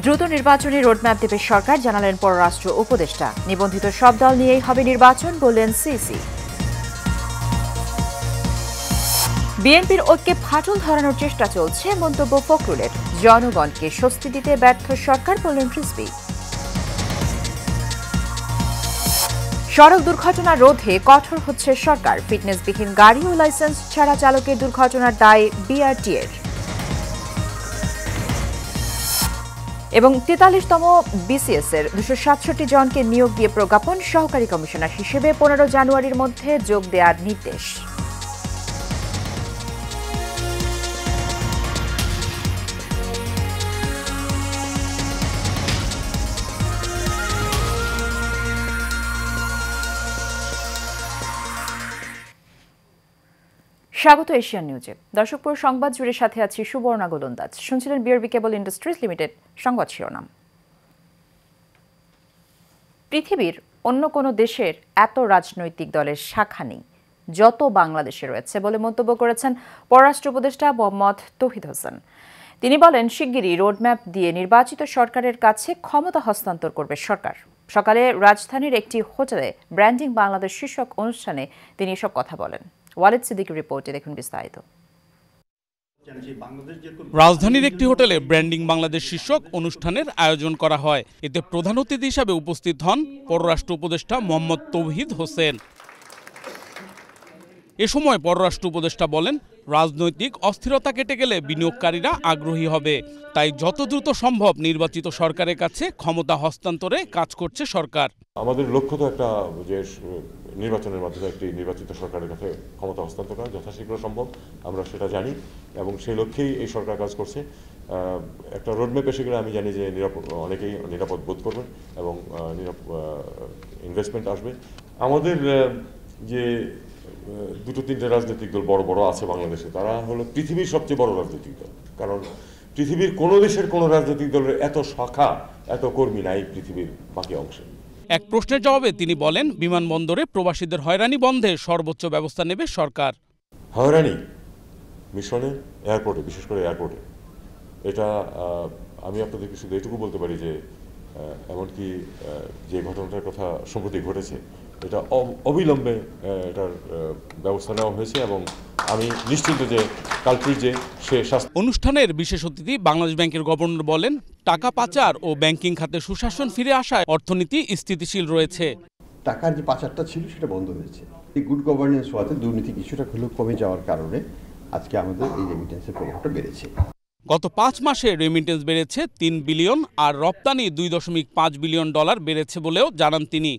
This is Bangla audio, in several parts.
দ্রুত নির্বাচনী রোডম্যাপ দেবে সরকার, জানালেন পররাষ্ট্র উপদেষ্টা। নিবন্ধিত সব দল নিয়েই হবে নির্বাচন, বললেন সিসি। বিএনপির ঐক্যে ফাটল ধরানোর চেষ্টা চলছে, মন্তব্য ফখরুলের। জনগণকে স্বস্তি দিতে ব্যর্থ সরকার, বললেন রিজভী। সড়ক দুর্ঘটনা রোধে কঠোর হচ্ছে সরকার। ফিটনেসবিহীন গাড়ি ও লাইসেন্স ছাড়া চালকের দুর্ঘটনার দায় বিআরটিএর। এবং 43তম বিসিএস-এর 267 জনকে নিয়োগ দিয়ে প্রজ্ঞাপন। সহকারী কমিশনার হিসেবে 15 জানুয়ারির মধ্যে যোগ দেওয়ার নির্দেশ। স্বাগত এশিয়ান নিউজে। দর্শক, পুরো সংবাদ জুড়ে সাথে আছি সুবর্ণা গোলন্দাজ। শুনছিলেন বিআরবি কেবল ইন্ডাস্ট্রিজ লিমিটেড সংবাদ শিরোনাম। পৃথিবীর অন্য কোনো দেশের এত রাজনৈতিক দলের শাখা নেই যত বাংলাদেশে রয়েছে বলে মন্তব্য করেছেন পররাষ্ট্র উপদেষ্টা মোহাম্মদ তৌহিদ হোসেন। তিনি বলেন, শিগগিরই রোডম্যাপ দিয়ে নির্বাচিত সরকারের কাছে ক্ষমতা হস্তান্তর করবে সরকার। সকালে রাজধানীর একটি হোটেলে ব্র্যান্ডিং বাংলাদেশ শীর্ষক অনুষ্ঠানে তিনি এসব কথা বলেন। ওয়ালিদ সিদ্দিকীর রিপোর্টে দেখুন বিস্তারিত। রাজধানীর একটি হোটেলে ব্র্যান্ডিং বাংলাদেশ শীর্ষক অনুষ্ঠানের আয়োজন করা হয়। এতে প্রধান অতিথি হিসাবে উপস্থিত হন পররাষ্ট্র উপদেষ্টা মোহাম্মদ তৌহিদ হোসেন। এ সময় পররাষ্ট্র উপদেষ্টা বলেন, রাজনৈতিক অস্থিরতা কেটে গেলে বিনিয়োগকারীরা আগ্রহী হবে। তাই যত দ্রুত সম্ভব নির্বাচিত সরকারের কাছে ক্ষমতা হস্তান্তরে কাজ করছে সরকার। আমাদের লক্ষ্য তো একটা, যে নির্বাচনের মাধ্যমে একটি নির্বাচিত সরকারের কাছে ক্ষমতা হস্তান্তর করা যথাশীঘ্র সম্ভব, আমরা সেটা জানি এবং সেই লক্ষ্যেই এই সরকার কাজ করছে। একটা রোডম্যাপ এসে গেলে আমি জানি যে অনেকেই নিরাপদ বোধ করবেন এবং ইনভেস্টমেন্ট আসবে। আমাদের যে দুটো তিনটে রাজনৈতিক দল বড় বড় আছে বাংলাদেশে, তারা হলো পৃথিবীর সবচেয়ে বড় রাজনৈতিক দল। কারণ পৃথিবীর কোনো দেশের কোনো রাজনৈতিক দলের এত শাখা, এত কর্মী নাই পৃথিবীর বাকি অংশে। এক প্রশ্নের জবাবে তিনি বলেন, বিমানবন্দরে প্রবাসীদের হয়রানি বন্ধে সর্বোচ্চ ব্যবস্থা নেবে সরকার। হয়রানি মিশনে, এয়ারপোর্টে, বিশেষ করে এয়ারপোর্টে, এটা আমি আপনাদেরকে শুধু এটুকু বলতে পারি যে এমনকি যে ঘটনাটার কথা সম্প্রতি ঘটেছে, এটা অবিলম্বে এটার ব্যবস্থা নেওয়া হয়েছে এবং আমি নিশ্চিত যে কালপ্রিট যে সে অনুষ্ঠানের বিশেষ অতিথি বাংলাদেশ ব্যাংকের গভর্নর বলেন, টাকা পাচার ও ব্যাংকিং খাতে সুশাসন ফিরে আসায় অর্থনীতি স্থিতিশীল রয়েছে। টাকার যে পাচারটা ছিল সেটা বন্ধ হয়েছে। এই গুড গভর্নেন্স হওয়াতে দুর্নীতি কিছুটা হলেও কমে যাওয়ার কারণে আজকে আমাদের এই রেমিটেন্সের প্রভাবটা বেড়েছে। গত 5 মাসে রেমিটেন্স বেড়েছে 3 বিলিয়ন আর রপ্তানি $2.5 বিলিয়ন বেড়েছে বলেও জানান তিনি।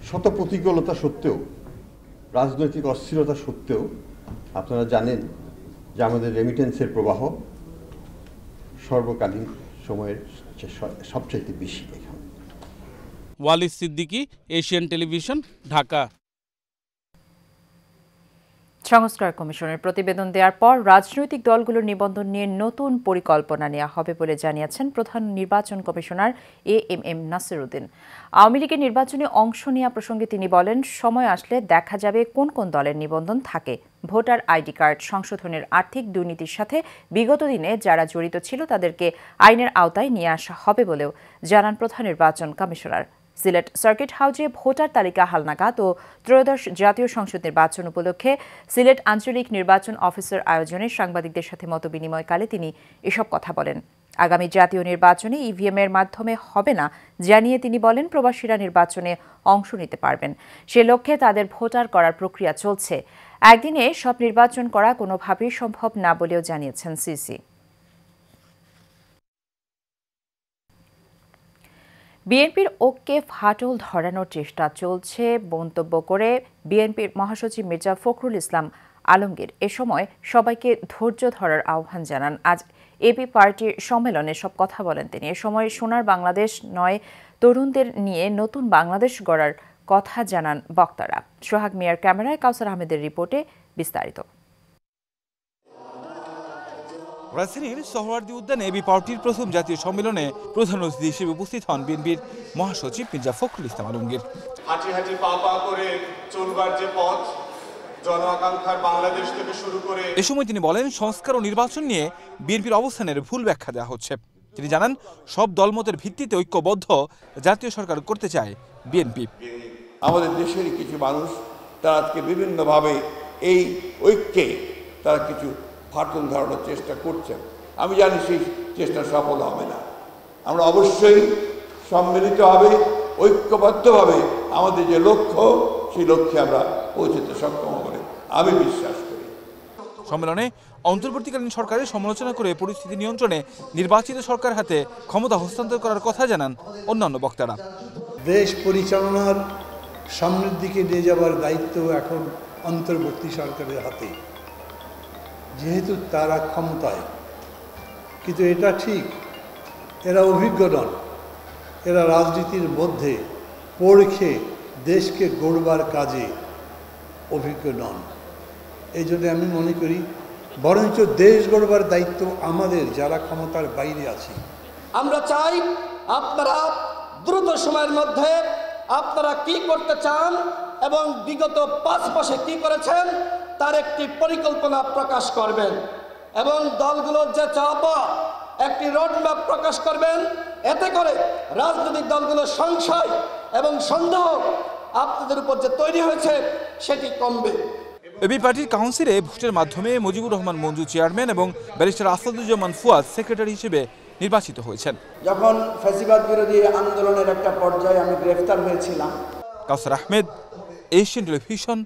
শত প্রতিকূলতা সত্ত্বেও, রাজনৈতিক অস্থিরতা সত্ত্বেও আপনারা জানেন যে আমাদের রেমিটেন্সের প্রবাহ সর্বকালীন সময়ের সবচাইতে বেশি এখানে। Walid Siddiqui, Asian television, Dhaka. সংস্কার কমিশনের প্রতিবেদন দেওয়ার পর রাজনৈতিক দলগুলোর নিবন্ধন নিয়ে নতুন পরিকল্পনা নেওয়া হবে বলে জানিয়েছেন প্রধান নির্বাচন কমিশনার এএমএম নাসির উদ্দিন। আওয়ামী লীগের নির্বাচনে অংশ নেওয়া প্রসঙ্গে তিনি বলেন, সময় আসলে দেখা যাবে কোন কোন দলের নিবন্ধন থাকে। ভোটার আইডি কার্ড সংশোধনের আর্থিক দুর্নীতির সাথে বিগত দিনে যারা জড়িত ছিল তাদেরকে আইনের আওতায় নিয়ে আসা হবে বলেও জানান প্রধান নির্বাচন কমিশনার। সিলেট সার্কিট হাউজে ভোটার তালিকা হালনাগাদ ও ত্রয়োদশ জাতীয় সংসদ নির্বাচন উপলক্ষে সিলেট আঞ্চলিক নির্বাচন অফিসার আয়োজনে সাংবাদিকদের সাথে মতবিনিময়কালে তিনি এসব কথা বলেন। আগামী জাতীয় নির্বাচনে ইভিএমের মাধ্যমে হবে না জানিয়ে তিনি বলেন, প্রবাসীরা নির্বাচনে অংশ নিতে পারবেন। সে লক্ষ্যে তাদের ভোটার করার প্রক্রিয়া চলছে। একদিনে সব নির্বাচন করা কোনোভাবেই সম্ভব না বলেও জানিয়েছেন সিসি। বিএনপির ঐক্যে ফাটল ধরানোর চেষ্টা চলছে মন্তব্য করে বিএনপির মহাসচিব মির্জা ফখরুল ইসলাম আলমগীর এ সময় সবাইকে ধৈর্য ধরার আহ্বান জানান। আজ এবি পার্টির সম্মেলনে সব কথা বলেন তিনি। এ সময় সোনার বাংলাদেশ নয়, তরুণদের নিয়ে নতুন বাংলাদেশ গড়ার কথা জানান বক্তারা। সোহাগ মিয়ার ক্যামেরায় কাউসার আহমেদের রিপোর্টে বিস্তারিত। রাজধানীর সোহরাওয়ার্দী উদ্যানে এবি পার্টির প্রথম জাতীয় সম্মেলনে প্রধান অতিথি হিসেবে উপস্থিত হন বিএনপির মহাসচিব মির্জা ফখরুল ইসলাম আলমগীর। হাঁটি হাঁটি পা পা করে চলবার যে পথ, জন আকাঙ্ক্ষার বাংলাদেশ থেকে শুরু করে। এ সময় তিনি বলেন, সংস্কার ও নির্বাচন নিয়ে বিএনপির অবস্থানের ভুল ব্যাখ্যা দেওয়া হচ্ছে। তিনি জানান, সব দলমতের ভিত্তিতে ঐক্যবদ্ধ জাতীয় সরকার করতে চায় বিএনপি। আমাদের দেশের কিছু মানুষ তারা আজকে বিভিন্নভাবে এই ঐক্যে তারা কিছু ফাটল ধরানোর চেষ্টা করছেন। আমি জানি সেই চেষ্টা সফল হবে না। আমরা অবশ্যই সম্মিলিতভাবে ঐক্যবদ্ধভাবে আমাদের যে লক্ষ্য, সেই লক্ষ্যে আমরা পৌঁছতে সক্ষম বলে আমি বিশ্বাস করি। সম্মেলনে অন্তর্বর্তীকালীন সরকারের সমালোচনা করে পরিস্থিতি নিয়ন্ত্রণে নির্বাচিত সরকার হাতে ক্ষমতা হস্তান্তর করার কথা জানান অন্যান্য বক্তারা। দেশ পরিচালনার সামনের দিকে নিয়ে যাওয়ার দায়িত্ব এখন অন্তর্বর্তী সরকারের হাতে, যেহেতু তারা ক্ষমতায়। কিন্তু এটা ঠিক, এরা অভিজ্ঞ নন, এরা রাজনীতির মধ্যে পরখে দেশকে গড়বার কাজে অভিজ্ঞ নন। এই জন্য আমি মনে করি বরঞ্চ দেশ গড়বার দায়িত্ব আমাদের, যারা ক্ষমতার বাইরে আছি। আমরা চাই আপনারা দ্রুত সময়ের মধ্যে আপনারা কি করতে চান এবং বিগত 5 মাসে কি করেছেন তার একটি পরিকল্পনা প্রকাশ করবেন এবং দলগুলোর যে চাওয়া একটি রোডম্যাপ প্রকাশ করবেন। এতে করে রাজনৈতিক দলগুলোর সংশয় এবং সন্দেহ আপনাদের উপর যে তৈরি হয়েছে সেটি কমবে। এবি পার্টির কাউন্সিলে ভোটের মাধ্যমে মুজিবুর রহমান মঞ্জু চেয়ারম্যান এবং ব্যারিস্টার আসাদুজ্জামান ফুয়াদ সেক্রেটারি হিসেবে নির্বাচিত হয়েছেন। যখন ফ্যাসিবাদ বিরোধী আন্দোলনের একটা পর্যায়ে আমি গ্রেফতার হয়েছিলাম। কাউসার আহমেদ, এশিয়ান টেলিভিশন,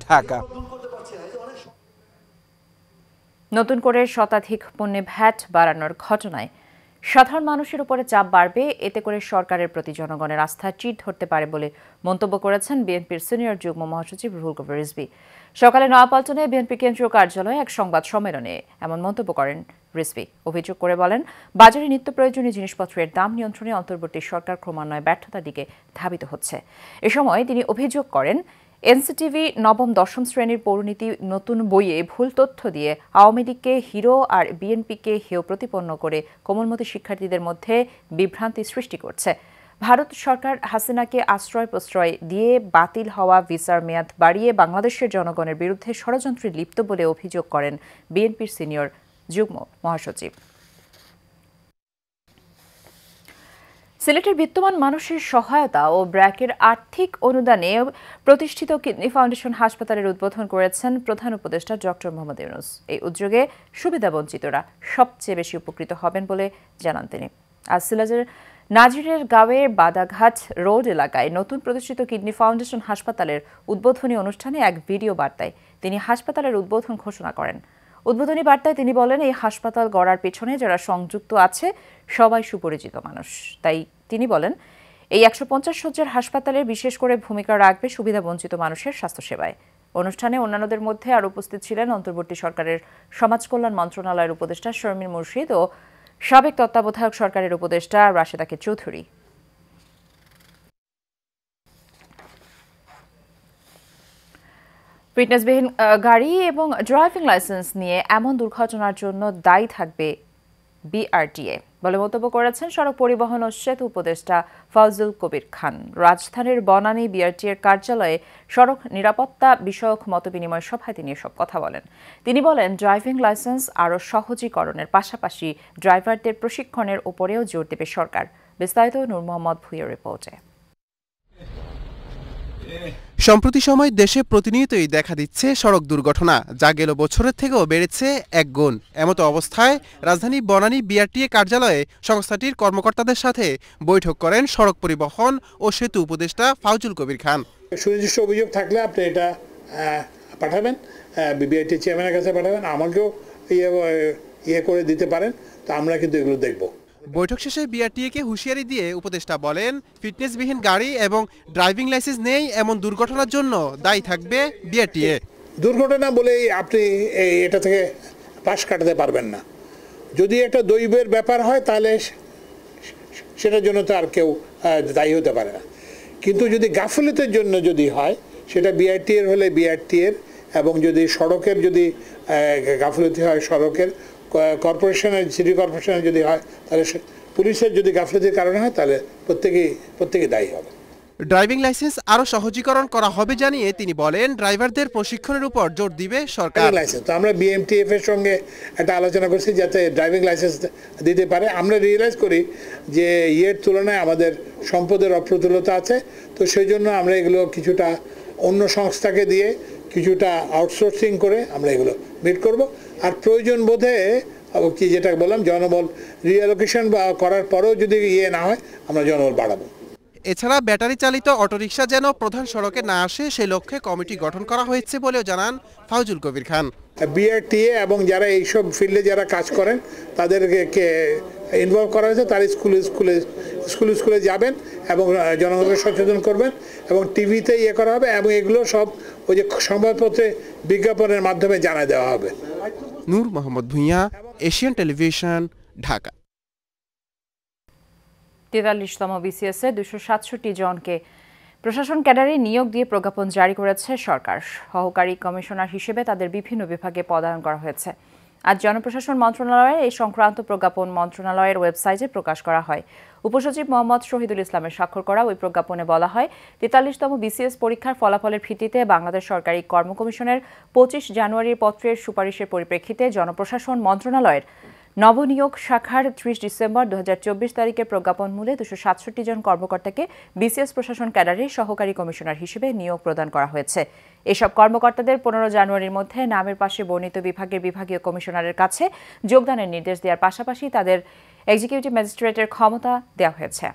ঢাকা। নতুন করে শতাধিক পণ্যে ভ্যাট বাড়ানোর ঘটনায় সাধারণ মানুষের উপরে চাপ বাড়বে, এতে করে সরকারের প্রতি জনগণের আস্থা চির ধরতে পারে বলে মন্তব্য করেছেন বিএনপির সিনিয়র যুগ্ম মহাসচিব রুহুল কবির রিজভী। সকালে নয়াপল্টনে বিএনপি কেন্দ্রীয় কার্যালয়ে এক সংবাদ সম্মেলনে এমন মন্তব্য করেন রিজভী। অভিযোগ করে বলেন, বাজারে নিত্য প্রয়োজনীয় জিনিসপত্রের দাম নিয়ন্ত্রণে অন্তর্বর্তী সরকার ক্রমান্বয়ে ব্যর্থতার দিকে ধাবিত হচ্ছে। এ সময় তিনি অভিযোগ করেন, এনসিটিভি নবম দশম শ্রেণীর পৌরনীতি নতুন বইয়ে ভুল তথ্য দিয়ে আওয়ামী লীগকে হিরো আর বিএনপিকে হেয় প্রতিপন্ন করে কোমলমতি শিক্ষার্থীদের মধ্যে বিভ্রান্তি সৃষ্টি করছে। ভারত সরকার হাসিনাকে আশ্রয় প্রশ্রয় দিয়ে বাতিল হওয়া ভিসার মেয়াদ বাড়িয়ে বাংলাদেশের জনগণের বিরুদ্ধে ষড়যন্ত্রে লিপ্ত বলে অভিযোগ করেন বিএনপির সিনিয়র যুগ্ম মহাসচিব। সিলেটের বিত্তমান মানুষের সহায়তা ও ব্র্যাকের আর্থিক অনুদানে প্রতিষ্ঠিত কিডনি ফাউন্ডেশন হাসপাতালের উদ্বোধন করেছেন প্রধান উপদেষ্টা ডক্টর মোহাম্মদ ইউনূস। এই উদ্যোগে সুবিধাবঞ্চিতরা সবচেয়ে বেশি উপকৃত হবেন বলে জানান তিনি। আজ সিলেটের নাজিরের গাঁওয়ের বাদাঘাট রোড এলাকায় নতুন প্রতিষ্ঠিত কিডনি ফাউন্ডেশন হাসপাতালের উদ্বোধনী অনুষ্ঠানে এক ভিডিও বার্তায় তিনি হাসপাতালের উদ্বোধন ঘোষণা করেন। উদ্বোধনী বার্তায় তিনি বলেন, এই হাসপাতাল গড়ার পেছনে যারা সংযুক্ত আছে সবাই সুপরিচিত মানুষ। তাই তিনি বলেন, এই 150 শয্যার হাসপাতালের বিশেষ করে ভূমিকা রাখবে সুবিধাবঞ্চিত মানুষের স্বাস্থ্যসেবায়। অনুষ্ঠানে অন্যান্যদের মধ্যে আর উপস্থিত ছিলেন অন্তর্বর্তী সরকারের সমাজ কল্যাণ মন্ত্রণালয়ের উপদেষ্টা শর্মিন মুর্শিদ ও সাবেক তত্ত্বাবধায়ক সরকারের উপদেষ্টা রাশেদা কে চৌধুরী। ফিটনেসবিহীন গাড়ি এবং ড্রাইভিং লাইসেন্স নিয়ে এমন দুর্ঘটনার জন্য দায়ী থাকবে বিআরটিএ বলে মন্তব্য করেছেন সড়ক পরিবহন ও সেতু উপদেষ্টা ফজলুল কবির খান। রাজধানীর বনানী বিআরটিএর কার্যালয়ে সড়ক নিরাপত্তা বিষয়ক মতবিনিময় সভায় তিনি এসব কথা বলেন। তিনি বলেন, ড্রাইভিং লাইসেন্স আরও সহজীকরণের পাশাপাশি ড্রাইভারদের প্রশিক্ষণের উপরেও জোর দেবে সরকার। বিস্তারিত নূর মোহাম্মদ ভুঁইয়ের রিপোর্টে। সম্প্রতি সময় দেশে প্রতিনিয়তই দেখা দিচ্ছে সড়ক দুর্ঘটনা, যা গেল বছরের থেকেও বেড়েছে 1 গুণ। এমতো অবস্থায় রাজধানী বনানী বিআরটিএ কার্যালয়ে সংস্থাটির কর্মকর্তাদের সাথে বৈঠক করেন সড়ক পরিবহন ও সেতু উপদেষ্টা ফজলুল কবির খান। সুনির্দিষ্ট অভিযোগ থাকলে আপনি এটা পাঠাবেন, বিআরটিএ চেয়ারম্যানের কাছে পাঠাবেন, আমাকেও ইয়ে করে দিতে পারেন, তো আমরা কিন্তু এগুলো দেখব। বৈঠক শেষে বিআরটিএকে হুঁশিয়ারি দিয়ে উপদেষ্টা বলেন, ফিটনেসবিহীন গাড়ি এবং ড্রাইভিং লাইসেন্স নেই এমন দুর্ঘটনার জন্য দায়ী থাকবে বিআরটিএ। দুর্ঘটনা বলেই আপনি এটা থেকে পাশ কাটাতে পারবেন না। যদি একটা দৈবের ব্যাপার হয় তাহলে সেটার জন্য তো আর কেউ দায়ী হতে পারে না। কিন্তু যদি গাফিলতির জন্য যদি হয়, সেটা বিআরটিএর হলে বিআরটিএর, এবং যদি সড়কের যদি গাফিলতি হয় সড়কের, কর্পোরেশনের সিটি কর্পোরেশনের যদি হয়, তাহলে পুলিশের যদি গাফিলতির কারণে হয়, তাহলে প্রত্যেকেই দায়ী হবে। ড্রাইভিং লাইসেন্স আরো সহজীকরণ করা হবে জানিয়ে তিনি বলেন, ড্রাইভারদের প্রশিক্ষণের উপর জোর দিবে সরকার। লাইসেন্স তো আমরা বিএমটিএফ এর সঙ্গে একটা আলোচনা করছি যাতে ড্রাইভিং লাইসেন্স দিতে পারে। আমরা রিয়েলাইজ করি যে ইয়ের তুলনায় আমাদের সম্পদের অপ্রতুলতা আছে, তো সেই জন্য আমরা এগুলো কিছুটা অন্য সংস্থাকে দিয়ে কিছুটা আউটসোর্সিং করে আমরা এগুলো মিট করব। আর প্রয়োজন বোধে কি যেটা বললাম জনবল রিঅ্যালোকেশন বা করার পরেও যদি না হয় আমরা জনবল বাড়াবো। এছাড়া ব্যাটারি চালিত অটোরিকশা যেন প্রধান সড়কে না আসে সেই লক্ষ্যে কমিটি গঠন করা হয়েছে বলেও জানান ফাউজুল কবির খান। বিআরটিএ এবং যারা এইসব ফিল্ডে যারা কাজ করেন তাদেরকে ইনভলভ করা হয়েছে। তারা স্কুলে যাবেন এবং জনগণকে সচেতন করবেন এবং টিভিতে করা হবে এবং এগুলো সব ওই যে সংবাদপত্রে বিজ্ঞাপনের মাধ্যমে জানা দেওয়া হবে। নূর মোহাম্মদ ভূঁইয়া, এশিয়ান টেলিভিশন, ঢাকা। 43তম বিসিএস-এ 267 জনকে প্রশাসন ক্যাডারে নিয়োগ দিয়ে প্রজ্ঞাপন জারি করেছে সরকার। সহকারী কমিশনার হিসেবে তাদের বিভিন্ন বিভাগে পদায়ন করা হয়েছে। আজ জনপ্রশাসন মন্ত্রণালয়ের এই সংক্রান্ত প্রজ্ঞাপন মন্ত্রণালয়ের ওয়েবসাইটে প্রকাশ করা হয়। উপসচিব মোহাম্মদ শহীদুল ইসলামের স্বাক্ষর করা ওই প্রজ্ঞাপনে বলা হয়, 43তম বিসিএস পরীক্ষার ফলাফলের ভিত্তিতে বাংলাদেশ সরকারি কর্ম কমিশনের 25 জানুয়ারির পত্রের সুপারিশের পরিপ্রেক্ষিতে জনপ্রশাসন মন্ত্রণালয়ের নবনিয়োগ শাখার 30 ডিসেম্বর 2024 তারিখে প্রজ্ঞাপন মূলে 267 জন কর্মকর্তাকে বিসিএস প্রশাসন ক্যাডারে সহকারী কমিশনার হিসেবে নিয়োগ প্রদান করা হয়েছে। এসব কর্মকর্তাদের 15 জানুয়ারির মধ্যে নামের পাশে বর্ণিত বিভাগের বিভাগীয় কমিশনারের কাছে যোগদানের নির্দেশ দেওয়ার পাশাপাশি তাদের এক্সিকিউটিভ ম্যাজিস্ট্রেটের ক্ষমতা দেওয়া হয়েছে।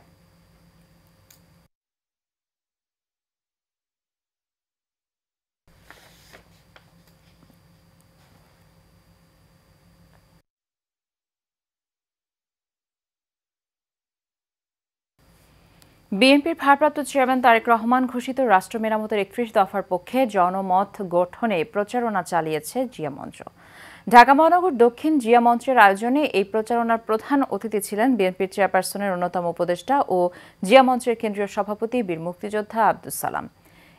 বিএনপির ভারপ্রাপ্ত চেয়ারম্যান তারেক রহমান ঘোষিত রাষ্ট্র মেরামতের 31 দফার পক্ষে জনমত গঠনে প্রচারণা চালিয়েছে জিয়া মঞ্চ। ঢাকা মহানগর দক্ষিণ জিয়া মঞ্চের আয়োজনে এই প্রচারণার প্রধান অতিথি ছিলেন বিএনপির চেয়ারপারসনের অন্যতম উপদেষ্টা ও জিয়া মঞ্চের কেন্দ্রীয় সভাপতি বীর মুক্তিযোদ্ধা আব্দুস সালাম।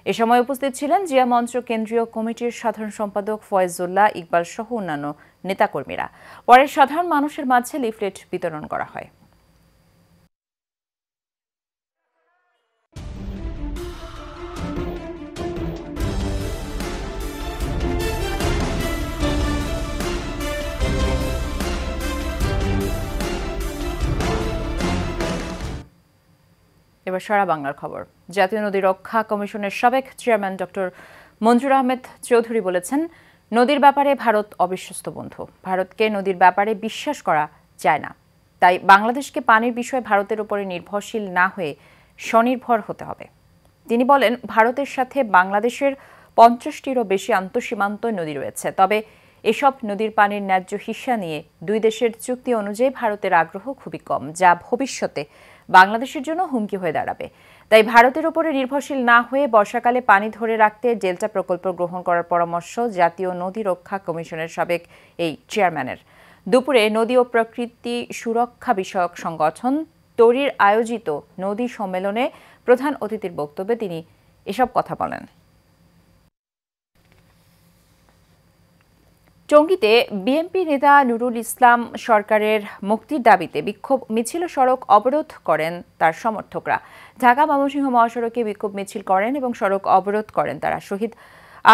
এ সময় উপস্থিত ছিলেন জিয়া মঞ্চ কেন্দ্রীয় কমিটির সাধারণ সম্পাদক ফয়েজুল্লাহ ইকবাল সহ অন্যান্য নেতাকর্মীরা। পরে সাধারণ মানুষের মাঝে লিফলেট বিতরণ করা হয়। এবার সারা বাংলার খবর। জাতীয় নদী রক্ষা কমিশনের সাবেক চেয়ারম্যান ডক্টর মঞ্জুর আহমেদ চৌধুরী বলেছেন, নদীর ব্যাপারে ভারত অবিশ্বস্ত বন্ধু। ভারতকে নদীর ব্যাপারে বিশ্বাস করা যায় না। তাই বাংলাদেশকে পানির বিষয়ে ভারতের উপরে নির্ভরশীল না হয়ে স্বনির্ভর হতে হবে। তিনি বলেন, ভারতের সাথে বাংলাদেশের 50টিরও বেশি আন্তঃসীমান্ত নদী রয়েছে। তবে এসব নদীর পানির ন্যায্য হিস্সা নিয়ে দুই দেশের চুক্তি অনুযায়ী ভারতের আগ্রহ খুবই কম, যা ভবিষ্যতে বাংলাদেশের জন্য হুমকি হয়ে দাঁড়াবে। তাই ভারতের উপরে নির্ভরশীল না হয়ে বর্ষাকালে পানি ধরে রাখতে ডেল্টা প্রকল্প গ্রহণ করার পরামর্শ জাতীয় নদী রক্ষা কমিশনের সাবেক এই চেয়ারম্যানের। দুপুরে নদী ও প্রকৃতি সুরক্ষা বিষয়ক সংগঠন তরির আয়োজিত নদী সম্মেলনে প্রধান অতিথির বক্তব্যে তিনি এসব কথা বলেন। টঙ্গীতে বিএনপি নেতা নুরুল ইসলাম সরকারের মুক্তির দাবিতে বিক্ষোভ মিছিল সড়ক অবরোধ করেন তার সমর্থকরা। ঢাকা ময়মনসিংহ মহাসড়কে বিক্ষোভ মিছিল করেন এবং সড়ক অবরোধ করেন তারা। শহীদ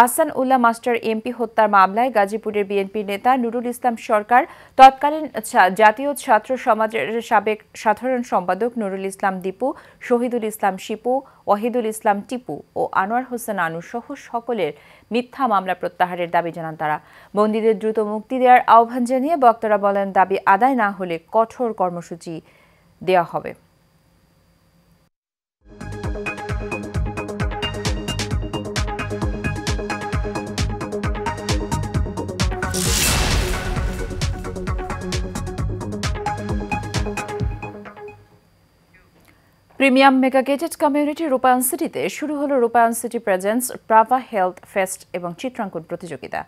আহসান উল্লাহ মাস্টার এমপি হত্যার মামলায় গাজীপুরের বিএনপি নেতা নুরুল ইসলাম সরকার, তৎকালীন জাতীয় ছাত্র সমাজের সাবেক সাধারণ সম্পাদক নুরুল ইসলাম দীপু, শহীদুল ইসলাম শিপু, ওয়াহিদুল ইসলাম টিপু ও আনোয়ার হোসেন আনু সহ সকলের মিথ্যা মামলা প্রত্যাহারের দাবি জানান তারা। বন্দীদের দ্রুত মুক্তি দেওয়ার আহ্বান জানিয়ে বক্তারা বলেন, দাবি আদায় না হলে কঠোর কর্মসূচি দেওয়া হবে। প্রিমিয়াম মেগা গেটেড কমিউনিটি রূপায়ণ সিটিতে শুরু হলো রূপায়ণ city presence Praava health fest এবং চিত্রাঙ্কন প্রতিযোগিতা,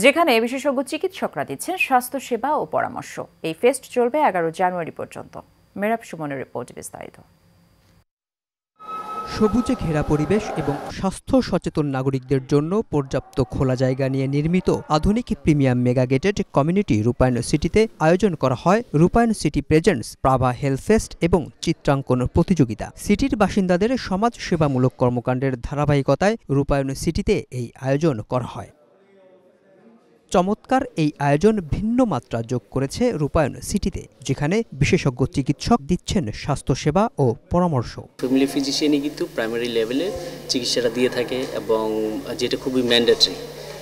যেখানে বিশেষজ্ঞ চিকিৎসকরা দিচ্ছেন স্বাস্থ্য সেবা ও পরামর্শ। এই ফেস্ট চলবে 11 জানুয়ারি পর্যন্ত। মেরাব সুমনের রিপোর্ট বিস্তারিত। সবুজে ঘেরা পরিবেশ এবং স্বাস্থ্য সচেতন নাগরিকদের জন্য পর্যাপ্ত খোলা জায়গা নিয়ে নির্মিত আধুনিক প্রিমিয়াম মেগা গেটেড কমিউনিটি রূপায়ণ সিটিতে আয়োজন করা হয় রূপায়ণ city presents, Praava health fest এবং চিত্রাঙ্কন প্রতিযোগিতা। সিটির বাসিন্দাদের সমাজ সেবামূলক কর্মকাণ্ডের ধারাবাহিকতায় রূপায়ণ সিটিতে এই আয়োজন করা হয়। চমৎকার এই আয়োজন ভিন্ন মাত্রা যোগ করেছে রূপায়ণ সিটিতে, যেখানে বিশেষজ্ঞ চিকিৎসক দিচ্ছেন স্বাস্থ্যসেবা ও পরামর্শ। ফ্যামিলি ফিজিশিয়ানই কিন্তু প্রাইমারি লেভেলে চিকিৎসাটা দিয়ে থাকে এবং যেটা খুবই ম্যান্ডেটরি।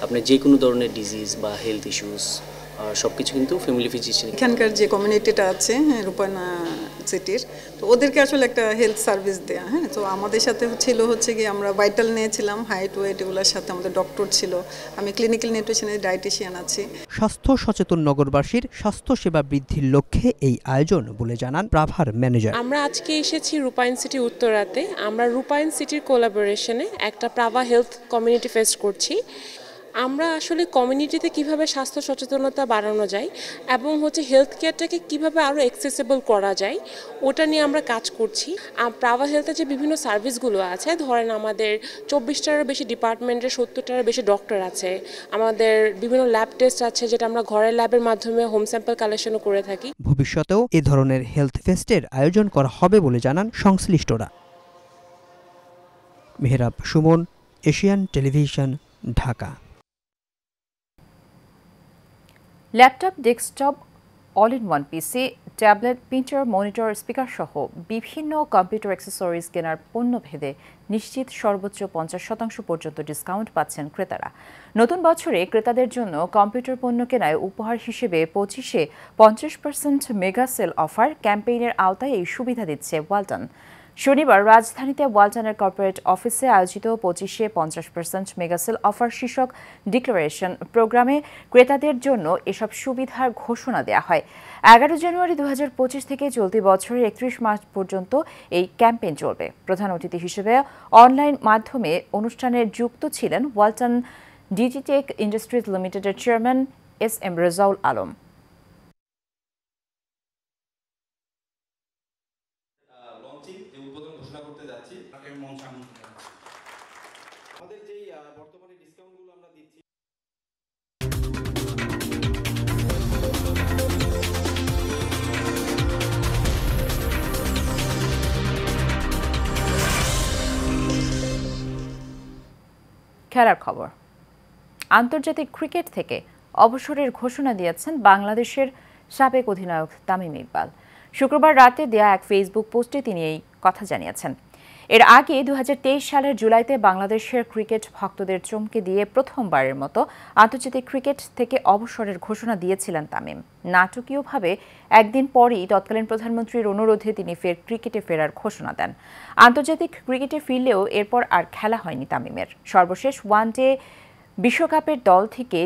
আপনি যে কোনো ধরনের ডিজিজ বা হেলথ ইস্যুস সবকিছু কিন্তু ফ্যামিলি ফিজিশিয়ান। এখানকার যে কমিউনিটিটা আছে রূপায়ণ সিটির, তো ওদেরকে আসলে একটা হেলথ সার্ভিস দেয়া। তো আমাদের সাথে হচ্ছে কি আমরা ভাইটাল নিয়েছিলাম, হাইট ওয়েট এগুলোর সাথে আমাদের ডক্টর ছিল, আমি ক্লিনিক্যাল নিউট্রিশনের ডায়েটিশিয়ান আছি। স্বাস্থ্য সচেতন নগরবাসীর স্বাস্থ্য সেবা বৃদ্ধির লক্ষ্যে এই আয়োজন বলে জানান প্রাভার ম্যানেজার। আমরা আজকে এসেছি রূপায়ণ সিটি উত্তরাতে। আমরা রূপায়ণ সিটির কোলাবোরেশনে একটা প্রাভা হেলথ কমিউনিটি ফেস্ট করছি। আমরা আসলে কমিউনিটিতে কিভাবে স্বাস্থ্য সচেতনতা বাড়ানো যায় এবং হেলথ কেয়ারটাকে কিভাবে আরও অ্যাক্সেসিবল করা যায় ওটা নিয়ে আমরা কাজ করছি। প্রাভা হেলথে যে বিভিন্ন সার্ভিসগুলো আছে, ধরেন আমাদের 24টারও বেশি ডিপার্টমেন্টের 70টারও বেশি ডক্টর আছে, আমাদের বিভিন্ন ল্যাব টেস্ট আছে যেটা আমরা ঘরের ল্যাবের মাধ্যমে হোম স্যাম্পল কালেকশনও করে থাকি। ভবিষ্যতেও এ ধরনের হেলথ ফেস্টের আয়োজন করা হবে বলে জানান সংশ্লিষ্টরা। Mehrab Suman, Asian television, Dhaka. Laptop, desktop, all in one PC, tablet, printer, monitor, speaker সহ বিভিন্ন কম্পিউটার অ্যাক্সেসরিজ কেনার পণ্যভেদে নিশ্চিত সর্বোচ্চ 50% পর্যন্ত ডিসকাউন্ট পাচ্ছেন ক্রেতারা। নতুন বছরে ক্রেতাদের জন্য কম্পিউটার পণ্য কেনায় উপহার হিসেবে 25-এ 50% মেগা সেল অফার ক্যাম্পেইনের আওতায় এই সুবিধা দিচ্ছে ওয়ালটন। শনিবার রাজধানীতে ওয়ালটনের কর্পোরেট অফিসে আয়োজিত 25-এ 50% মেগাসেল অফার শীর্ষক ডিক্লারেশন প্রোগ্রামে ক্রেতাদের জন্য এসব সুবিধার ঘোষণা দেওয়া হয়। 11 জানুয়ারি 2025 থেকে চলতি বছরের 31 মার্চ পর্যন্ত এই ক্যাম্পেইন চলবে। প্রধান অতিথি হিসেবে অনলাইন মাধ্যমে অনুষ্ঠানে যুক্ত ছিলেন ওয়ালটন ডিজিটেক ইন্ডাস্ট্রিজ লিমিটেডের চেয়ারম্যান এস.এম. রেজাউল আলম। খেলার খবর। আন্তর্জাতিক ক্রিকেট থেকে অবসরের ঘোষণা দিয়েছেন বাংলাদেশের সাবেক অধিনায়ক তামিম ইকবাল। শুক্রবার রাতে দেয়া এক ফেসবুক পোস্টে তিনি এই কথা জানিয়েছেন। এর আগে 2023 সালের জুলাইতে বাংলাদেশের ক্রিকেট ভক্তদের চমকে দিয়ে প্রথমবারের মতো আন্তর্জাতিক ক্রিকেট থেকে অবসরের ঘোষণা দিয়েছিলেন তামিম। নাটকীয়ভাবে একদিন পরই তৎকালীন প্রধানমন্ত্রীর অনুরোধে তিনি ক্রিকেটে ফেরার ঘোষণা দেন। আন্তর্জাতিক ক্রিকেটে ফিরলেও এরপর আর খেলা হয়নি তামিমের। সর্বশেষ ওয়ানডে বিশ্বকাপের দল থেকে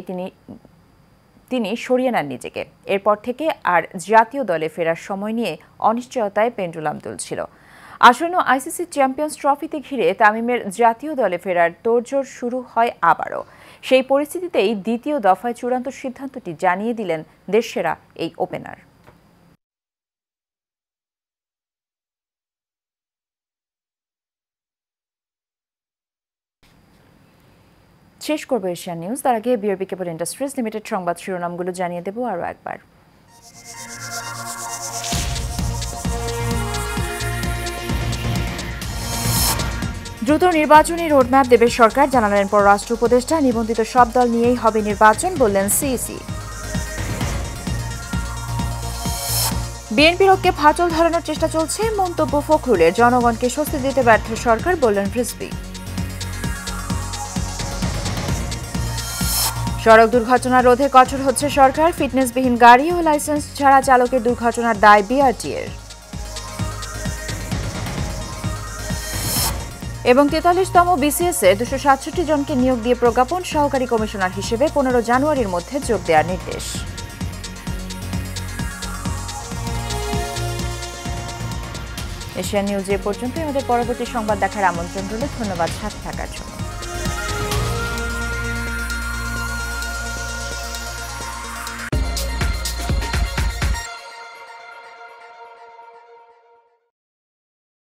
তিনি সরিয়ে নেন নিজেকে। এরপর থেকে আর জাতীয় দলে ফেরার সময় নিয়ে অনিশ্চয়তায় পেন্ডুলাম দুলছিল। আসন্ন আইসিসি চ্যাম্পিয়ন্স ট্রফিতে ঘিরে তামিমের জাতীয় দলে ফেরার তোড়জোড় শুরু হয় আবারও। সেই পরিস্থিতিতেই দ্বিতীয় দফায় চূড়ান্ত সিদ্ধান্তটি জানিয়ে দিলেন দেশসেরা এই ওপেনার। শেষ করব এশিয়ান নিউজ। তার আগে বিআরবি কেবল ইন্ডাস্ট্রিজ লিমিটেড সংবাদ শিরোনামগুলো জানিয়ে দেব আরও একবার। দ্রুত নির্বাচনী রোডম্যাপ দেবে সরকার, জানালেন পররাষ্ট্র উপদেষ্টা। নিবন্ধিত সব দল নিয়েই হবে নির্বাচন, বললেন সিইসি। বিএনপির পক্ষে ফাটল ধরানোর চেষ্টা চলছে, মন্তব্য ফখরুলের। জনগণকে স্বস্তি দিতে ব্যর্থ সরকার, বললেন রিজভী। সড়ক দুর্ঘটনা রোধে কঠোর হচ্ছে সরকার। ফিটনেসবিহীন গাড়ি ও লাইসেন্স ছাড়া চালকের দুর্ঘটনার দায় বিআরটিএর। এবং 43তম বিসিএস-এ 267 জনকে নিয়োগ দিয়ে প্রজ্ঞাপন। সহকারী কমিশনার হিসেবে 15 জানুয়ারির মধ্যে যোগ দেওয়ার নির্দেশ। এশিয়ান নিউজ এ পর্যন্তই। আমাদের পরবর্তী সংবাদ দেখার আমন্ত্রণ রইল। ধন্যবাদ সাথে থাকার জন্য।